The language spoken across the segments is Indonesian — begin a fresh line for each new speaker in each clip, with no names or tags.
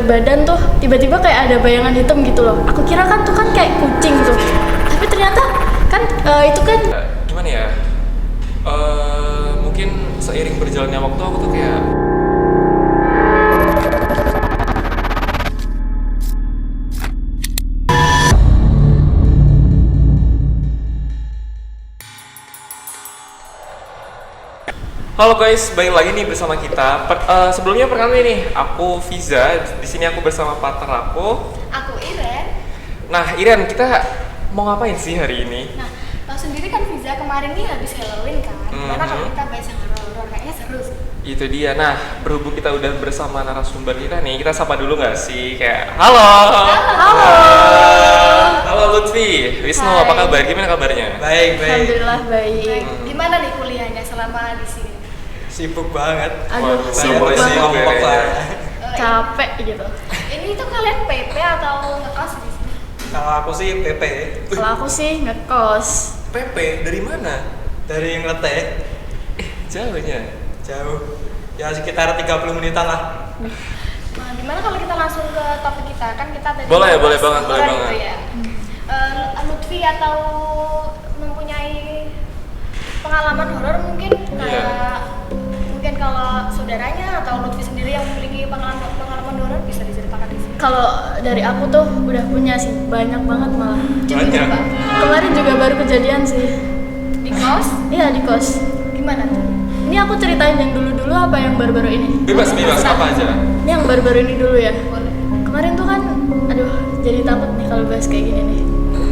Badan tuh tiba-tiba kayak ada bayangan hitam gitu loh. Aku kira kan tuh kan kayak kucing tuh, tapi ternyata kan itu kan
Gimana ya? Mungkin seiring berjalannya waktu aku tuh kayak Halo guys, balik lagi nih bersama kita. Sebelumnya perkenalkan nih, aku Fiza. Di sini aku bersama partner aku.
Aku Iren.
Nah, Iren, kita mau ngapain sih hari ini?
Nah, tahu sendiri kan Fiza kemarin nih habis Halloween kan. Karena kalau kita bahas yang horor kayaknya seru sih.
Itu dia. Nah, berhubung kita udah bersama narasumber kita nih, kita sapa dulu nggak sih? Kayak halo.
Halo.
Halo Lutfi, Wisnu,
Hai.
apa kabar? Gimana kabarnya?
Baik,
alhamdulillah baik.
Gimana nih kuliahnya selama di sini?
sibuk banget.
Aduh,
Waduh,
sibuk
mulai
banget.
sibuk ya,
Kelompok lah.
Capek gitu.
Ini tuh kalian PP atau ngekos di sini?
Kalau aku sih PP
Kalau aku sih ngekos.
PP dari mana?
dari Ngelete,
Jauhnya.
jauh. Ya sekitar 30 menitan lah.
Nah, gimana kalau kita langsung ke topik kita? Kan kita tadi
Boleh,
bahas
boleh banget, boleh
horor
banget.
gitu ya. Lutfi atau mempunyai pengalaman horor mungkin kayak mungkin kalau saudaranya atau Lutfi sendiri yang memiliki pengalaman horor bisa diceritakan di sini.
Kalau dari aku tuh udah punya sih banyak banget malah.
Banyak.
Kemarin juga baru kejadian sih.
Di kos?
Iya di kos.
Gimana tuh?
Ini aku ceritain yang dulu-dulu apa yang baru-baru ini?
Bebas, apa aja.
Ini yang baru-baru ini dulu ya.
Boleh.
Kemarin tuh kan, aduh jadi takut nih kalau bahas kayak gini nih.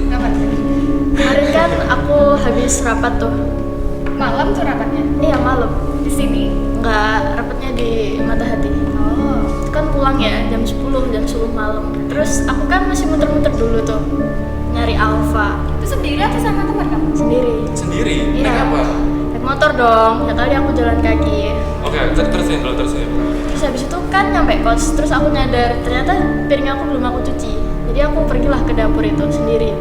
Kapan?
Kemarin kan aku habis rapat tuh.
Malam tuh rapatnya?
Iya malam.
Di sini?
Nggak rapatnya di Matahati.
Oh.
Kan pulang ya jam 10 malam. Terus aku kan masih muter-muter dulu tuh nyari Alfa
Itu sendiri atau sama teman kamu?
sendiri.
Sendiri?
Iya.
Naik apa?
Naik motor dong. Ya kali aku jalan kaki.
Oke, terusin dulu, terusin.
Terus habis itu kan nyampe kos, terus aku nyadar ternyata piring aku belum aku cuci. Jadi aku pergilah ke dapur itu sendiri.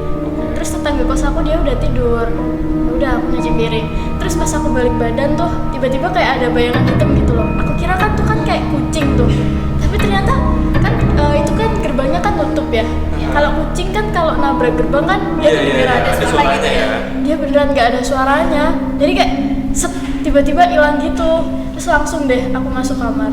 Terus tetangga kos aku dia udah tidur. Ya udah aku nyuci piring. Terus pas aku balik badan tuh tiba-tiba kayak ada bayangan hitam gitu loh. Aku kira kan tuh kan kayak kucing tuh. Tapi ternyata kan itu kan gerbangnya kan tutup ya. Kalau kucing kan kalau nabrak gerbang kan dia
Iya, iya,
beneran
iya,
ada
ada
suara
suaranya
gitu ya.
ya.
Dia beneran nggak ada suaranya. Jadi kayak set tiba-tiba hilang gitu. Terus langsung deh aku masuk kamar.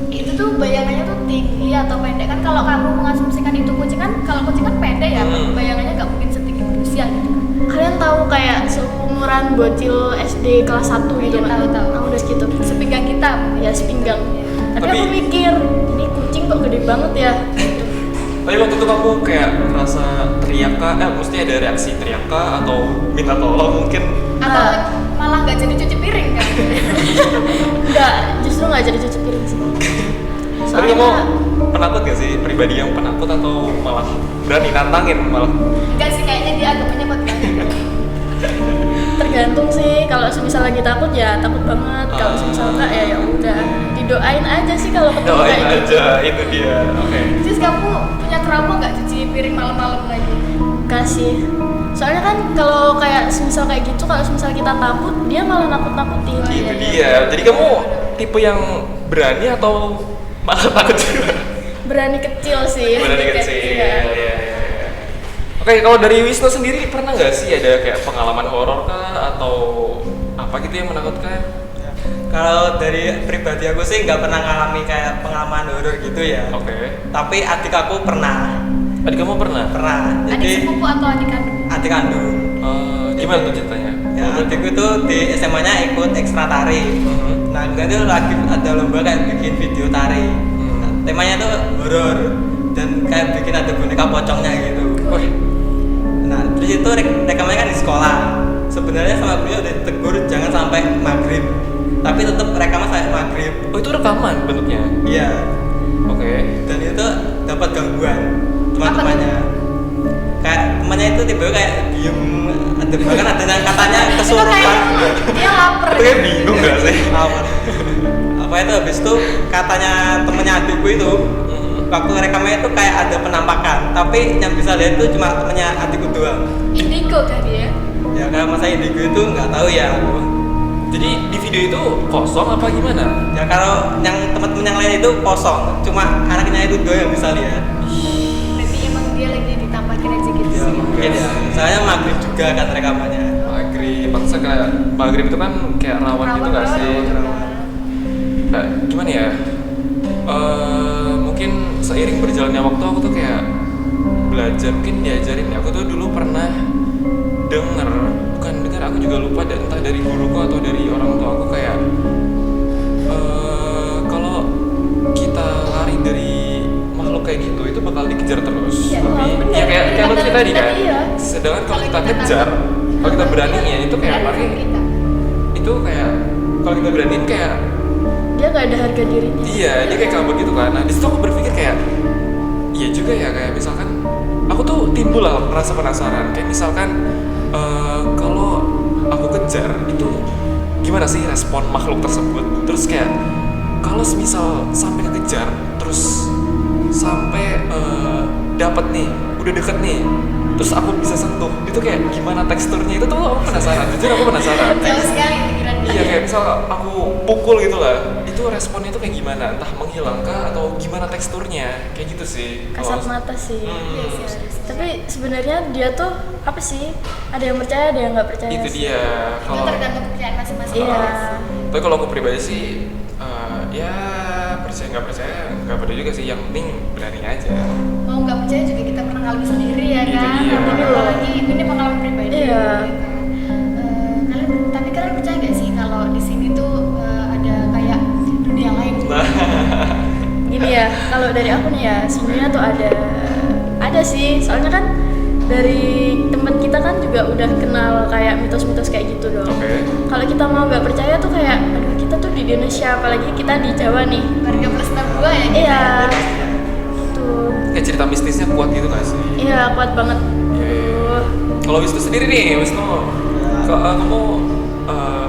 Itu tuh bayangannya tuh tinggi atau pendek kan? Kalau kamu mengasumsikan itu kucing kan, kalau kucing kan pendek ya, bayangannya nggak mungkin setinggi manusia gitu.
Kalian tahu kayak seumuran bocil SD kelas 1 gitu
Iya,
kan?
tahu.
Nah, udah segitu.
Sepinggang kita.
Ya sepinggang. Tapi
Tapi-
aku mikir, ini kucing kok gede banget ya?
Tapi waktu itu kamu kayak ngerasa teriak kah? Mesti ada reaksi teriak kah? Atau minta tolong mungkin?
Atau
Nah.
malah nggak jadi cuci piring kan?
Enggak, justru nggak jadi cuci piring sih.
Tapi kamu penakut gak sih? Pribadi yang penakut atau malah berani nantangin malah?
Enggak sih, kayaknya dia agak penyebut banget.
tergantung sih. Kalau semisal lagi takut ya takut banget. Kalau semisal enggak ya ya udah. Didoain aja sih kalau ketemu
Doain
kayak gitu.
aja, itu dia. Oke.
Terus kamu punya trauma nggak cuci piring malam-malam lagi?
Kasih. Soalnya kan kalau kayak semisal kayak gitu, kalau semisal kita takut, dia malah nakut-nakutin.
Itu dia. Jadi kamu tipe yang berani atau malah takut juga?
Berani kecil sih.
Berani kecil.
Iya.
Iya. Oke, kalau dari Wisnu sendiri pernah nggak sih ada kayak pengalaman horor kah atau apa gitu yang menakutkan?
Ya. Kalau dari pribadi aku sih nggak pernah ngalami kayak pengalaman horor gitu ya.
Oke.
Tapi adik aku pernah,
Adik kamu pernah?
Adik
Jadi
sepupu atau adik kandung?
adik kandung.
Gimana tuh ceritanya?
Ya, adikku tuh di SMA-nya ikut ekstra tari. Nah, kita tuh lagi ada lomba kayak bikin video tari. Nah, temanya tuh horor dan kayak bikin ada boneka pocongnya gitu.
Wih,
Nah, terus itu rekamannya kan di sekolah. Sebenarnya sama beliau udah ditegur jangan sampai maghrib, tapi tetap rekaman sampai maghrib.
oh itu rekaman bentuknya?
Iya.
Oke.
Dan itu dapat gangguan teman-temannya. Kayak temannya itu tiba-tiba kayak diem, ada bahkan ada yang katanya kesurupan.
Dia lapar.
Itu kayak bingung gak sih?
Apa itu habis itu katanya temennya adikku itu waktu rekamannya itu kayak ada penampakan, tapi yang bisa lihat itu cuma temennya adikku doang.
Indigo kan dia?
Ya kalau masa indigo itu nggak tahu ya aku.
Jadi di video itu kosong apa gimana?
Ya kalau yang teman-teman yang lain itu kosong, cuma anaknya itu doang yang bisa lihat.
Berarti emang dia lagi ditampakin aja gitu
Ya
sih.
mungkin ya. Soalnya maghrib juga kan rekamannya.
Maghrib, pantesan kayak maghrib itu kan kayak rawan gitu gak sih? Gimana ya? Mungkin seiring berjalannya waktu aku tuh kayak belajar, mungkin diajarin. Aku tuh dulu pernah bukan dengar, aku juga lupa, entah dari guruku atau dari orang tua aku kayak kalau kita lari dari makhluk kayak gitu itu bakal dikejar terus.
Iya,
Tapi
bener.
ya kayak
Kata
Lutfi tadi kan.
iya.
Sedangkan kalau kita
Kalau kita
kejar, kalau kita beraninya itu kayak lari
kita.
itu kayak kalau kita beraniin kayak
Dia nggak ada harga dirinya.
iya, dia kayak kabur gitu kan. Nah, di situ aku berpikir kayak iya juga ya, kayak misalkan aku tuh timbul lah rasa penasaran. Kayak misalkan kalau aku kejar itu gimana sih respon makhluk tersebut? Terus kayak kalau semisal sampai kekejar terus sampai dapat nih, udah deket nih, terus aku bisa sentuh, itu kayak gimana teksturnya, itu tuh aku penasaran. Jujur aku penasaran.
Jauh sekali pikiran dia.
Iya, kayak misal aku pukul gitu lah, itu responnya tuh kayak gimana? Entah menghilang kah atau gimana teksturnya? Kayak gitu sih.
Kasat
Kalau-
mata sih.
Iya sih,
Hmm,
harus.
Tapi sebenarnya dia tuh apa sih? Ada yang percaya, ada yang nggak percaya.
itu
sih.
dia.
Itu
Kalau
tergantung kepercayaan masing-masing.
Iya.
tapi kalau aku pribadi sih, ya percaya nggak perlu juga sih. Yang penting berani aja.
Mau nggak percaya juga kita pernah ngalamin sendiri ya
Itu
kan.
dia.
Apalagi ini pengalaman pribadi.
Iya.
Tapi kalian percaya gak sih kalau di sini tuh ada kayak dunia lain?
Gini ya, kalau dari aku nih ya, sebenarnya tuh ada sih. Soalnya kan dari tempat kita kan juga udah kenal kayak mitos-mitos kayak gitu dong.
Oke.
Kalau kita mau nggak percaya tuh kayak, aduh kita tuh di Indonesia, apalagi kita di Jawa nih.
Warga plus 62 ya?
Iya. Tuh.
Kayak cerita mistisnya kuat gitu nggak sih?
Iya, kuat banget.
Iya. Kalau Wisnu sendiri nih, Wisnu, kamu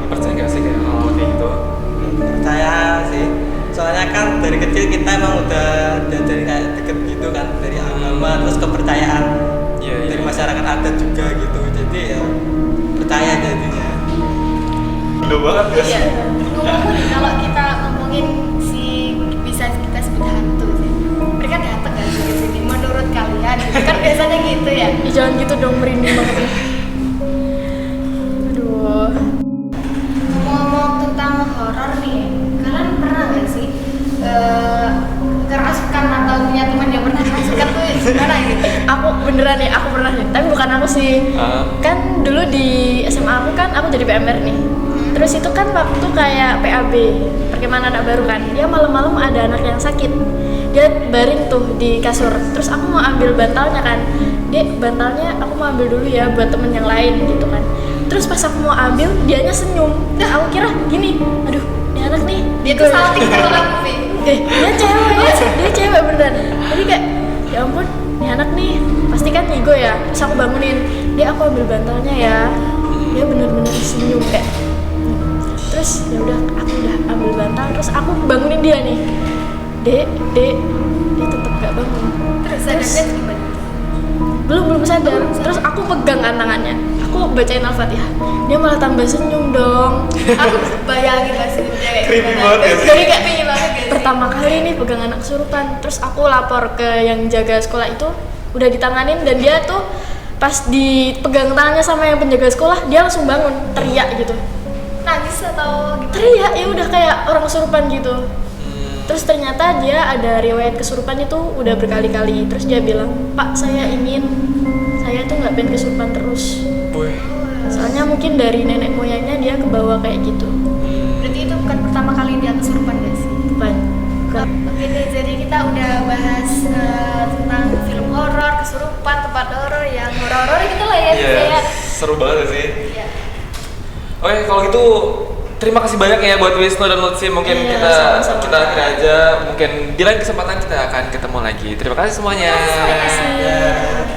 percaya nggak sih kayak hal kayak gitu?
Percaya sih. Soalnya kan dari kecil kita emang udah diajarin kayak deket gitu kan, dari agama terus kepercayaan
Iya, iya.
dari masyarakat adat juga gitu. Jadi ya percaya jadinya.
Udah banget guys.
Iya. Ngomong nih, kalau kita ngomongin si bisa kita sebut hantu sih. Mereka datang gak sih ke sini? Menurut kalian? Kan biasanya gitu ya.
Ih, jangan gitu dong, merinding banget nih. Aduh.
Ngomong tentang horor nih, kalian pernah gak sih kerasukan atau punya teman yang pernah kerasukan tuh gimana gitu?
Aku beneran nih, aku pernah nih. Tapi bukan aku sih.
Ah.
Kan dulu di SMA aku kan aku jadi PMR nih. Terus itu kan waktu kayak PAB, perkemahan anak baru kan. Dia malam-malam ada anak yang sakit. Dia baring tuh di kasur. Terus aku mau ambil bantalnya kan. Dek, bantalnya aku mau ambil dulu ya buat temen yang lain gitu kan. Terus pas aku mau ambil, dianya senyum. Nah, aku kira gini, aduh, ini anak nih.
Dia tuh salting sama kamu, Vi.
Dia cewek ya, dia cewek beneran. Jadi kayak, ya ampun, ini anak nih pasti kan ngigo ya. Terus aku bangunin, dia aku ambil bantalnya ya. Dia bener-bener senyum kayak. Terus ya udah, aku udah ambil bantal. Terus aku bangunin dia nih, dek, dia tetap gak bangun.
Terus sadarnya tuh gimana?
Belum sadar. Terus aku pegang kan tangannya, aku bacain Al-Fatihah. Dia malah tambah senyum dong.
Aku bayangin gak sih dia kayak
Creepy
gimana.
banget ya sih?
Jadi kayak pengen banget gak sih?
Pertama kali nih pegang anak kesurupan. Terus aku lapor ke yang jaga sekolah itu, udah ditanganin. Dan dia tuh pas dipegang tangannya sama yang penjaga sekolah, dia langsung bangun, teriak gitu.
Nangis atau gimana?
Teriak, ya udah kayak orang kesurupan gitu. Terus ternyata dia ada riwayat kesurupan itu udah berkali-kali. Terus dia bilang, Pak, saya tuh nggak pengen kesurupan terus.
Boy.
Soalnya mungkin dari nenek moyangnya dia kebawa kayak gitu.
Berarti itu bukan pertama kali dia kesurupan gak sih?
Bukan.
Oke deh, jadi kita udah bahas tentang film horor, kesurupan, tempat horor yang horor-horor gitu lah ya.
Iya,
Kayak,
seru banget sih.
ya.
Oke, kalau gitu terima kasih banyak ya buat Wisnu dan Lutfi. Mungkin
Iya,
kita
sama-sama.
akhiri aja. Mungkin di lain kesempatan kita akan ketemu lagi. Terima kasih semuanya.
Terima kasih.
Ya.